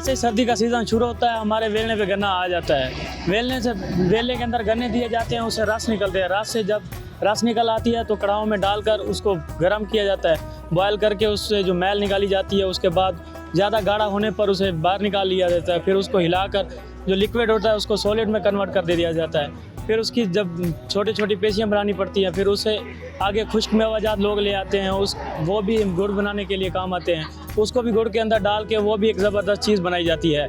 जैसे ही सर्दी का सीज़न शुरू होता है हमारे वेलने पे गन्ना आ जाता है। वेलने के अंदर गन्ने दिए जाते हैं, उससे रस निकलते हैं। रस से जब रस निकल आती है तो कड़ाहों में डालकर उसको गर्म किया जाता है। बॉयल करके उससे जो मैल निकाली जाती है, उसके बाद ज़्यादा गाढ़ा होने पर उसे बाहर निकाल लिया जाता है। फिर उसको हिलाकर जो लिक्विड होता है उसको सॉलिड में कन्वर्ट कर दे दिया जाता है। फिर उसकी जब छोटी छोटी पेशियाँ बनानी पड़ती हैं, फिर उसे आगे खुश्क मेवाजात लोग ले आते हैं, वो भी गुड़ बनाने के लिए काम आते हैं। उसको भी गुड़ के अंदर डाल के वो भी एक ज़बरदस्त चीज़ बनाई जाती है।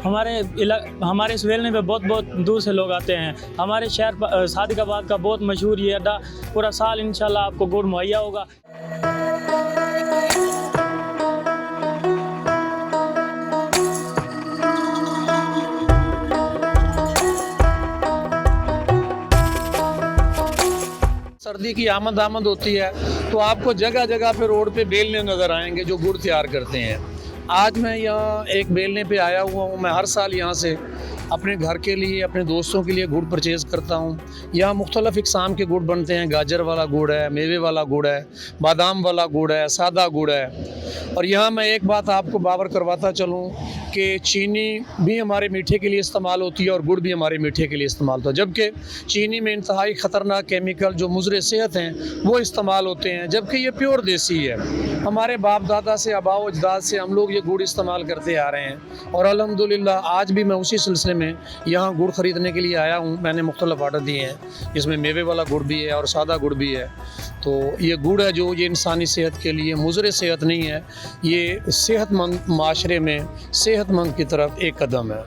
हमारे इस वेलने पे बहुत बहुत दूर से लोग आते हैं। हमारे शहर सादिकाबाद का बहुत मशहूर ये अड्डा, पूरा साल इंशाल्लाह आपको गुड़ मुहैया होगा। सर्दी की आमद होती है तो आपको जगह जगह पे रोड पे बेलने नज़र आएंगे जो गुड़ तैयार करते हैं। आज मैं यहाँ एक बेलने पे आया हुआ हूँ। मैं हर साल यहाँ से अपने घर के लिए, अपने दोस्तों के लिए गुड़ परचेज़ करता हूँ। यहाँ मुख्तलिफ़ इक़साम के गुड़ बनते हैं। गाजर वाला गुड़ है, मेवे वाला गुड़ है, बादाम वाला गुड़ है, सादा गुड़ है। और यहाँ मैं एक बात आपको बावर करवाता चलूँ कि चीनी भी हमारे मीठे के लिए इस्तेमाल होती है और गुड़ भी हमारे मीठे के लिए इस्तेमाल होता है। जबकि चीनी में इंतहाई ख़तरनाक केमिकल जो मुज़र सेहत हैं वो इस्तेमाल होते हैं, जबकि ये प्योर देसी है। हमारे बाप दादा से, आबा व अजदाद से हम लोग ये गुड़ इस्तेमाल करते आ रहे हैं और अल्हम्दुलिल्लाह आज भी मैं उसी सिलसिले में यहाँ गुड़ ख़रीदने के लिए आया हूँ। मैंने मुख्तलिफ आर्डर दिए हैं, इसमें मेवे वाला गुड़ भी है और सादा गुड़ भी है। तो ये गुड़ है जो ये इंसानी सेहत के लिए मुज़र सेहत नहीं है, ये सेहतमंद माशरे में सेहतमंद की तरफ एक कदम है।